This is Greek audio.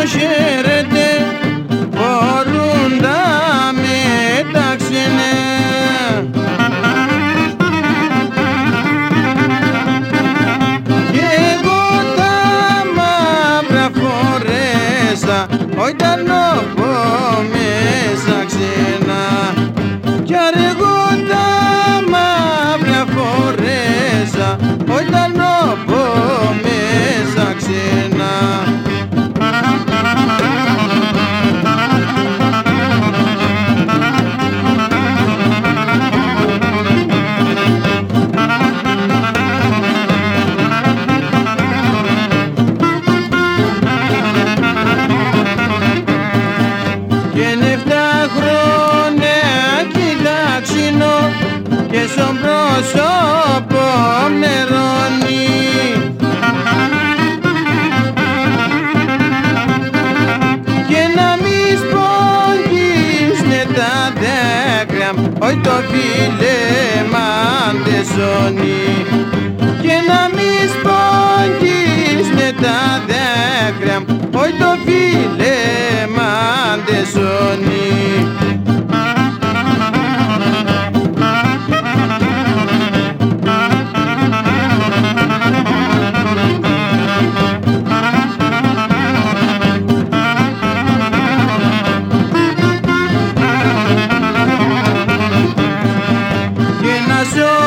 Χαίρετε, μπορούν τα μεταξύνε. Κι εγώ τα μαύρα φορέσα, όχι τα νόπο μέσα ξένα. Κι εγώ τα μαύρα φορέσα, όχι τα νόπο μέσα ξένα. Και στον πρόσωπο νερώνει. Και να μη σπογγίσνε τα δάκρυα, όχι το φίλεμα δεν σώνει. Και να μη σπογγίσνε τα δάκρυα, όχι το φίλεμα δεν σώνει. Yo